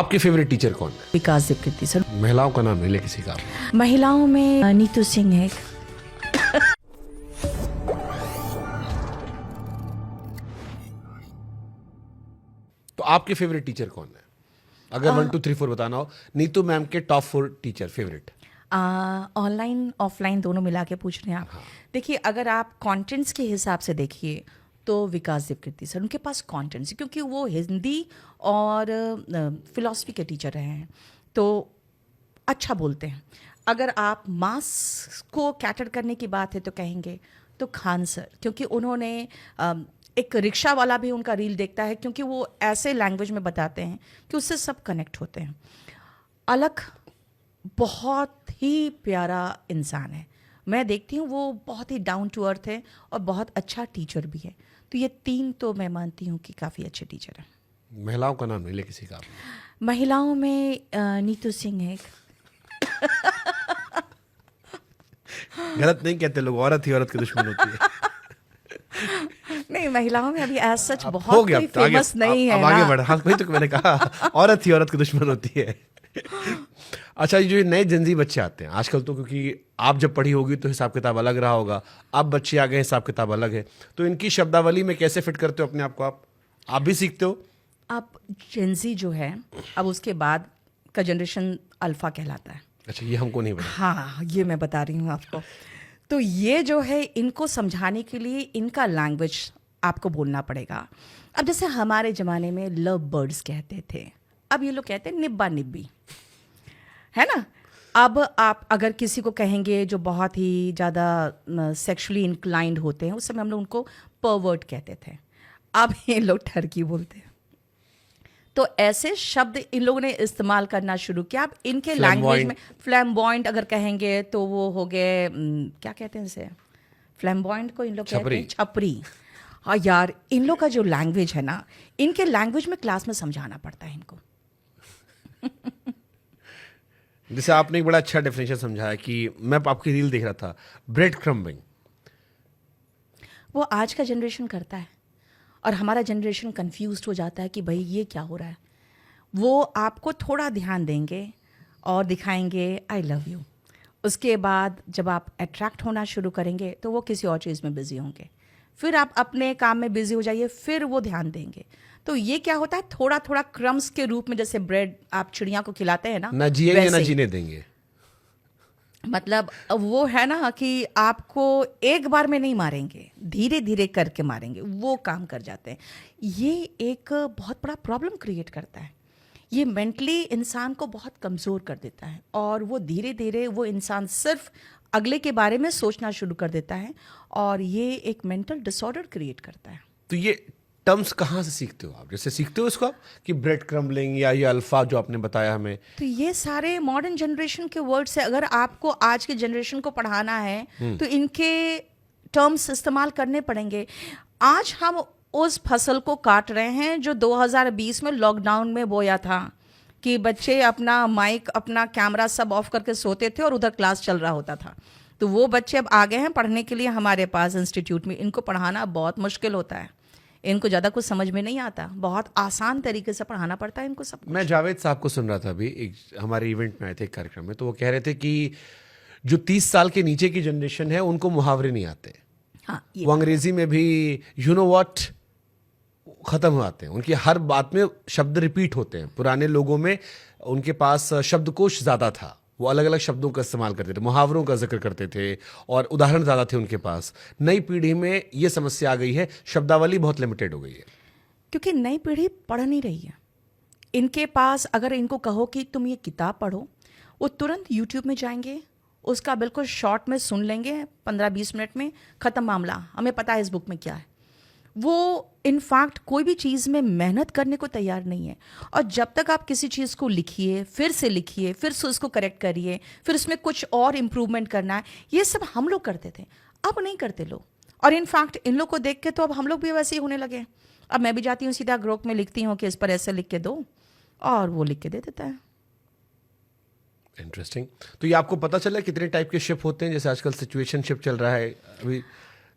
आपके favourite teacher कौन है? विकास दीपकृति सर। महिलाओं का नाम नहीं ले किसी का। महिलाओं में नीतू सिंह है। तो आपके फेवरेट टीचर कौन है? अगर 1 2 3 4 बताना हो, नीतू मैम के top 4 teacher favourite. Online offline दोनों मिला के पूछ रहे हैं आप। देखिए, अगर आप कंटेंट्स के हिसाब से देखिए तो विकास दीपकृति सर, उनके पास कंटेंट्स, क्योंकि वो हिंदी और फिलॉसफी के टीचर रहे हैं तो अच्छा बोलते हैं। अगर आप मास को कैटर करने की बात है तो कहेंगे तो खान सर, क्योंकि उन्होंने एक रिक्शा वाला भी उनका रील देखता है, क्योंकि वो ऐसे लैंग्वेज में बताते हैं कि उससे सब कनेक्ट होते हैं। अलग बहुत ही प्यारा इंसान है, मैं देखती हूँ वो बहुत ही डाउन टू अर्थ है और बहुत अच्छा टीचर भी है। तो ये 3 तो मैं मानती हूँ कि काफ़ी अच्छे टीचर हैं। महिलाओं का नाम नहीं ले किसी का। महिलाओं में नीतू सिंह है। गलत नहीं कहते लोग, औरत ही औरत की दुश्मन होती है। नहीं, महिलाओं में अभी एज सच हो बहुत गया, कोई अब आगे- फेमस नहीं है अब ना। आगे बढ़ा। हाँ, वही तो मैंने कहा, औरत ही औरत की दुश्मन होती है। अच्छा, ये जो नए जेनजी बच्चे आते हैं आजकल, तो क्योंकि आप जब पढ़ी होगी तो हिसाब किताब अलग रहा होगा, अब बच्चे आ गए हिसाब किताब अलग है, तो इनकी शब्दावली में कैसे फिट करते हो अपने आप को? आप भी सीखते हो? अब जेनजी जो है, अब उसके बाद का जनरेशन अल्फा कहलाता है। अच्छा, ये हमको नहीं पता। हाँ, ये मैं बता रही हूँ आपको। तो ये जो है, इनको समझाने के लिए इनका लैंग्वेज आपको बोलना पड़ेगा। अब जैसे हमारे ज़माने में लव बर्ड्स कहते थे, अब ये लोग कहते हैं निब्बा निब्बी, है ना। अब आप अगर किसी को कहेंगे जो बहुत ही ज़्यादा सेक्सुअली इंक्लाइंड होते हैं, उस समय हम लोग उनको परवर्ट कहते थे, अब ये लोग ठरकी बोलते हैं। तो ऐसे शब्द इन लोगों ने इस्तेमाल करना शुरू किया। अब इनके लैंग्वेज में फ्लैम्बॉयंट अगर कहेंगे तो वो हो गए, क्या कहते हैं इसे, फ्लैम्बॉयंट को इन लोग कहते हैं छपरी। हाँ यार, इन लोग का जो लैंग्वेज है ना, इनके लैंग्वेज में क्लास में समझाना पड़ता है इनको। जैसे आपने एक बड़ा अच्छा डेफिनेशन समझाया कि मैं आपकी रील देख रहा था, ब्रेड क्रम्बिंग। वो आज का जनरेशन करता है और हमारा जनरेशन कंफ्यूज्ड हो जाता है कि भाई ये क्या हो रहा है। वो आपको थोड़ा ध्यान देंगे और दिखाएंगे आई लव यू। उसके बाद जब आप अट्रैक्ट होना शुरू करेंगे तो वो किसी और चीज़ में बिजी होंगे, फिर आप अपने काम में बिजी हो जाइए, फिर वो ध्यान देंगे। तो ये क्या होता है, थोड़ा थोड़ा क्रम्स के रूप में, जैसे ब्रेड आप चिड़िया को खिलाते हैं ना जिएंगे ना वैसे। जीने देंगे। मतलब वो है ना कि आपको एक बार में नहीं मारेंगे, धीरे धीरे करके मारेंगे, वो काम कर जाते हैं। ये एक बहुत बड़ा प्रॉब्लम क्रिएट करता है। ये मेंटली इंसान को बहुत कमज़ोर कर देता है और वो धीरे धीरे वो इंसान सिर्फ अगले के बारे में सोचना शुरू कर देता है और ये एक मेंटल डिसऑर्डर क्रिएट करता है। तो ये टर्म्स कहाँ से सीखते हो आप? जैसे सीखते हो इसको आप कि ब्रेड क्रम्बलिंग या ये अल्फा जो आपने बताया हमें? तो ये सारे मॉडर्न जनरेशन के वर्ड्स है। अगर आपको आज के जनरेशन को पढ़ाना है तो इनके टर्म्स इस्तेमाल करने पड़ेंगे। आज हम उस फसल को काट रहे हैं जो 2020 में लॉकडाउन में बोया था, कि बच्चे अपना माइक अपना कैमरा सब ऑफ करके सोते थे और उधर क्लास चल रहा होता था। तो वो बच्चे अब आ गए हैं पढ़ने के लिए हमारे पास इंस्टीट्यूट में। इनको पढ़ाना बहुत मुश्किल होता है, इनको ज़्यादा कुछ समझ में नहीं आता, बहुत आसान तरीके से पढ़ाना पड़ता है इनको सब कुछ। मैं जावेद साहब को सुन रहा था अभी, एक हमारे इवेंट में आए थे एक कार्यक्रम में, तो वो कह रहे थे कि जो 30 साल के नीचे की जनरेशन है उनको मुहावरे नहीं आते। हाँ, वो अंग्रेजी में भी यू नो व्हाट खत्म हो आते हैं, उनकी हर बात में शब्द रिपीट होते हैं। पुराने लोगों में उनके पास शब्दकोश ज़्यादा था, वो अलग अलग शब्दों का इस्तेमाल करते थे, मुहावरों का जिक्र करते थे और उदाहरण ज़्यादा थे उनके पास। नई पीढ़ी में ये समस्या आ गई है, शब्दावली बहुत लिमिटेड हो गई है, क्योंकि नई पीढ़ी पढ़ नहीं रही है। इनके पास अगर इनको कहो कि तुम ये किताब पढ़ो, वो तुरंत यूट्यूब में जाएंगे, उसका बिल्कुल शॉर्ट में सुन लेंगे, 15-20 मिनट में ख़त्म मामला, हमें पता है इस बुक में क्या है। वो इनफैक्ट कोई भी चीज़ में मेहनत करने को तैयार नहीं है। और जब तक आप किसी चीज़ को लिखिए, फिर से उसको करेक्ट करिए, फिर उसमें कुछ और इम्प्रूवमेंट करना है, ये सब हम लोग करते थे, अब नहीं करते लोग। और इनफैक्ट इन लोग को देख के तो अब हम लोग भी वैसे ही होने लगे। अब मैं भी जाती हूँ सीधा ग्रुप में लिखती हूँ कि इस पर ऐसे लिख के दो, और वो लिख के दे देता है। इंटरेस्टिंग। तो ये आपको पता चला कितने टाइप के शिप होते हैं? जैसे आजकल सिचुएशन शिप चल रहा है, अभी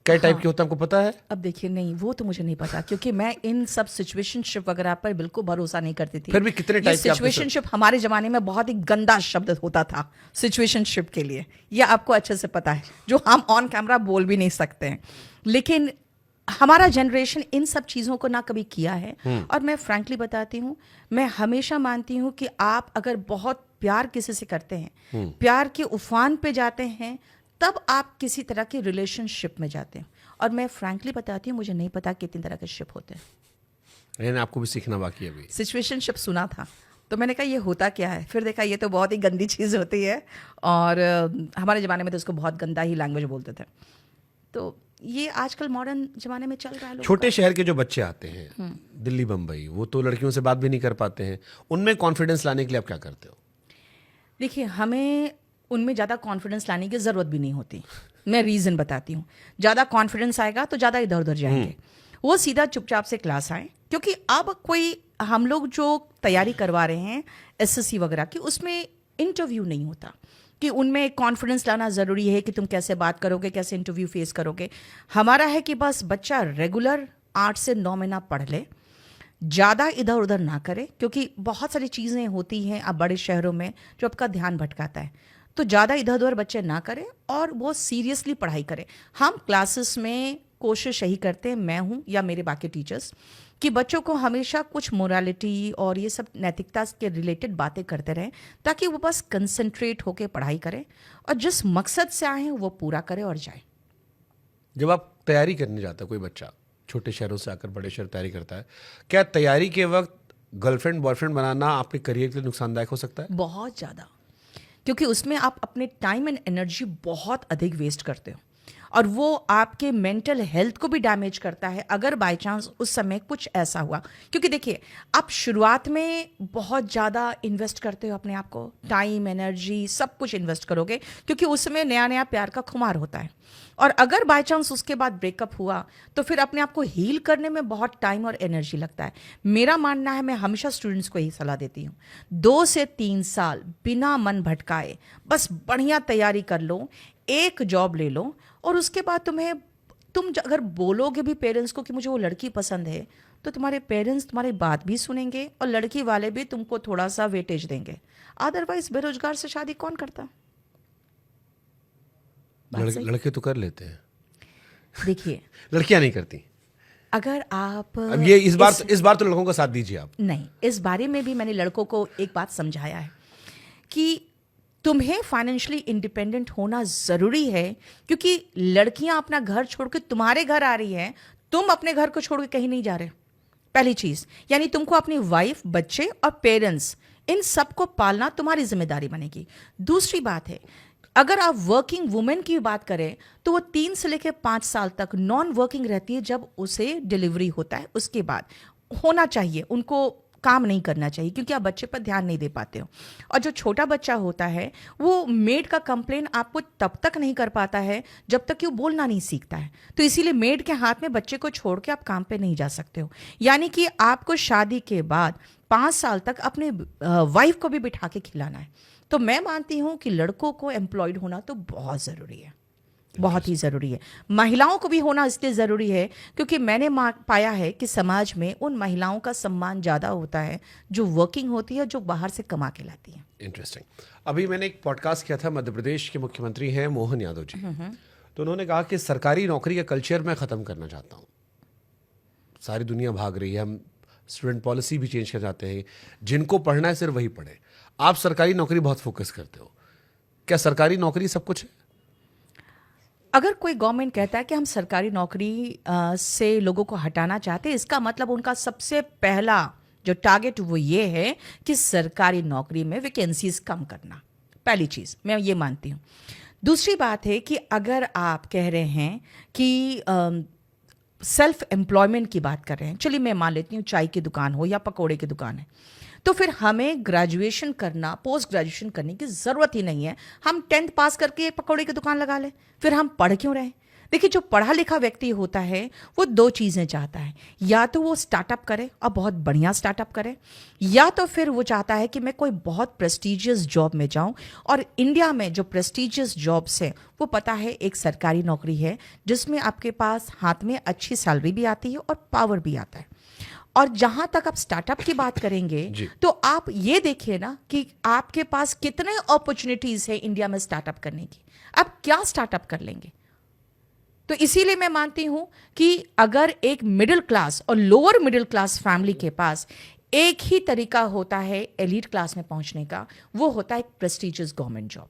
क्या टाइप के होते हैं आपको पता है? अब देखिए, नहीं वो तो मुझे नहीं पता, क्योंकि मैं इन सब सिचुएशनशिप वगैरह पर बिल्कुल भरोसा नहीं करती थी। फिर भी कितने टाइप के आपको सिचुएशनशिप हमारे जमाने में बहुत ही गंदा शब्द होता था सिचुएशनशिप के लिए, ये आपको अच्छे से पता है, जो हम ऑन कैमरा बोल भी नहीं सकते हैं। लेकिन हमारा जनरेशन इन सब चीज़ों को ना कभी किया है। और मैं फ्रैंकली बताती हूँ, मैं हमेशा मानती हूँ कि आप अगर बहुत प्यार किसी से करते हैं, प्यार के उफान पे जाते हैं, तब आप किसी तरह की रिलेशनशिप में जाते हैं। और मैं फ्रैंकली बताती हूँ, मुझे नहीं पता कितनी तरह के शिप होते हैं। लेकिन आपको भी सीखना बाकी है अभी। सिचुएशनशिप सुना था तो मैंने कहा ये होता क्या है, फिर देखा ये तो बहुत ही गंदी चीज़ होती है, और हमारे ज़माने में तो उसको बहुत गंदा ही लैंग्वेज बोलते थे। तो ये आजकल मॉडर्न ज़माने में चल रहा है। छोटे शहर के जो बच्चे आते हैं, दिल्ली बम्बई, वो तो लड़कियों से बात भी नहीं कर पाते हैं, उनमें कॉन्फिडेंस लाने के लिए आप क्या करते हो? देखिए, हमें उनमें ज़्यादा कॉन्फिडेंस लाने की ज़रूरत भी नहीं होती। मैं रीज़न बताती हूँ। ज़्यादा कॉन्फिडेंस आएगा तो ज़्यादा इधर उधर जाएंगे, वो सीधा चुपचाप से क्लास आए। क्योंकि अब कोई हम लोग जो तैयारी करवा रहे हैं एसएससी वगैरह की, उसमें इंटरव्यू नहीं होता कि उनमें कॉन्फिडेंस लाना ज़रूरी है कि तुम कैसे बात करोगे, कैसे इंटरव्यू फेस करोगे। हमारा है कि बस बच्चा रेगुलर 8 से 9 महीना पढ़ ले, ज़्यादा इधर उधर ना करे, क्योंकि बहुत सारी चीज़ें होती हैं अब बड़े शहरों में जो आपका ध्यान भटकाता है। तो ज़्यादा इधर उधर बच्चे ना करें और बहुत सीरियसली पढ़ाई करें। हम क्लासेस में कोशिश यही करते हैं, मैं हूँ या मेरे बाकी टीचर्स, कि बच्चों को हमेशा कुछ मोरालिटी और ये सब नैतिकता के रिलेटेड बातें करते रहें, ताकि वो बस कंसंट्रेट होकर पढ़ाई करें और जिस मकसद से आए हैं वो पूरा करें और जाए। जब आप तैयारी करने जाता है, कोई बच्चा छोटे शहरों से आकर बड़े शहर तैयारी करता है, क्या तैयारी के वक्त गर्लफ्रेंड बॉयफ्रेंड बनाना आपके करियर के लिए नुकसानदायक हो सकता है? बहुत ज़्यादा, क्योंकि उसमें आप अपने टाइम एंड एनर्जी बहुत अधिक वेस्ट करते हो, और वो आपके मेंटल हेल्थ को भी डैमेज करता है अगर बाय चांस उस समय कुछ ऐसा हुआ। क्योंकि देखिए, आप शुरुआत में बहुत ज़्यादा इन्वेस्ट करते हो अपने आप को, टाइम एनर्जी सब कुछ इन्वेस्ट करोगे, क्योंकि उस समय नया नया प्यार का खुमार होता है। और अगर बाय चांस उसके बाद ब्रेकअप हुआ तो फिर अपने आप को हील करने में बहुत टाइम और एनर्जी लगता है। मेरा मानना है, मैं हमेशा स्टूडेंट्स को यही सलाह देती हूँ, 2 से 3 साल बिना मन भटकाए बस बढ़िया तैयारी कर लो, एक जॉब ले लो, और उसके बाद तुम अगर बोलोगे भी पेरेंट्स को कि मुझे वो लड़की पसंद है, तो तुम्हारे पेरेंट्स तुम्हारी बात भी सुनेंगे और लड़की वाले भी तुमको थोड़ा सा वेटेज देंगे। अदरवाइज बेरोजगार से शादी कौन करता? लड़के तो कर लेते हैं, देखिए लड़कियां नहीं करती। अगर आप अब ये इस बार तो लड़कों का साथ दीजिए आप। नहीं, इस बारे में भी मैंने लड़कों को एक बात समझाया है कि तुम्हें फाइनेंशियली इंडिपेंडेंट होना ज़रूरी है, क्योंकि लड़कियां अपना घर छोड़ के तुम्हारे घर आ रही हैं, तुम अपने घर को छोड़ के कहीं नहीं जा रहे। पहली चीज़, यानी तुमको अपनी वाइफ, बच्चे और पेरेंट्स, इन सबको पालना तुम्हारी जिम्मेदारी बनेगी। दूसरी बात है, अगर आप वर्किंग वुमेन की बात करें तो वो 3 से लेकर 5 साल तक नॉन वर्किंग रहती है जब उसे डिलीवरी होता है। उसके बाद होना चाहिए, उनको काम नहीं करना चाहिए, क्योंकि आप बच्चे पर ध्यान नहीं दे पाते हो। और जो छोटा बच्चा होता है वो मेड का कंप्लेन आपको तब तक नहीं कर पाता है जब तक कि वो बोलना नहीं सीखता है। तो इसीलिए मेड के हाथ में बच्चे को छोड़ के आप काम पे नहीं जा सकते हो। यानी कि आपको शादी के बाद 5 साल तक अपने वाइफ को भी बिठा के खिलाना है। तो मैं मानती हूँ कि लड़कों को एम्प्लॉयड होना तो बहुत ज़रूरी है, बहुत ही ज़रूरी है। महिलाओं को भी होना इसलिए ज़रूरी है क्योंकि मैंने पाया है कि समाज में उन महिलाओं का सम्मान ज़्यादा होता है जो वर्किंग होती है, जो बाहर से कमा के लाती हैं। इंटरेस्टिंग। अभी मैंने एक पॉडकास्ट किया था, मध्य प्रदेश के मुख्यमंत्री हैं मोहन यादव जी, तो उन्होंने कहा कि सरकारी नौकरी का कल्चर मैं ख़त्म करना चाहता हूँ। सारी दुनिया भाग रही है, हम स्टूडेंट पॉलिसी भी चेंज कर जाते हैं, जिनको पढ़ना है सिर्फ वही पढ़े। आप सरकारी नौकरी बहुत फोकस करते हो, क्या सरकारी नौकरी सब कुछ है? अगर कोई गवर्नमेंट कहता है कि हम सरकारी नौकरी से लोगों को हटाना चाहते हैं, इसका मतलब उनका सबसे पहला जो टारगेट वो ये है कि सरकारी नौकरी में वैकेंसीज कम करना। पहली चीज़ मैं ये मानती हूँ। दूसरी बात है कि अगर आप कह रहे हैं कि सेल्फ एम्प्लॉयमेंट की बात कर रहे हैं, चलिए मैं मान लेती हूँ चाय की दुकान हो या पकोड़े की दुकान है, तो फिर हमें ग्रेजुएशन करना, पोस्ट ग्रेजुएशन करने की ज़रूरत ही नहीं है। हम 10th पास करके एक पकौड़े की दुकान लगा लें, फिर हम पढ़ क्यों रहे? देखिए, जो पढ़ा लिखा व्यक्ति होता है वो दो चीज़ें चाहता है, या तो वो स्टार्टअप करे और बहुत बढ़िया स्टार्टअप करे, या तो फिर वो चाहता है कि मैं कोई बहुत प्रेस्टिजियस जॉब में जाऊं। और इंडिया में जो प्रेस्टिजियस जॉब्स है वो पता है एक सरकारी नौकरी है जिसमें आपके पास हाथ में अच्छी सैलरी भी आती है और पावर भी आता है। और जहां तक आप स्टार्टअप की बात करेंगे तो आप ये देखिए ना कि आपके पास कितने अपॉर्चुनिटीज है इंडिया में स्टार्टअप करने की। आप क्या स्टार्टअप कर लेंगे? तो इसीलिए मैं मानती हूं कि अगर एक मिडिल क्लास और लोअर मिडिल क्लास फैमिली के पास एक ही तरीका होता है एलीट क्लास में पहुंचने का, वो होता है एक प्रेस्टिजियस गवर्नमेंट जॉब।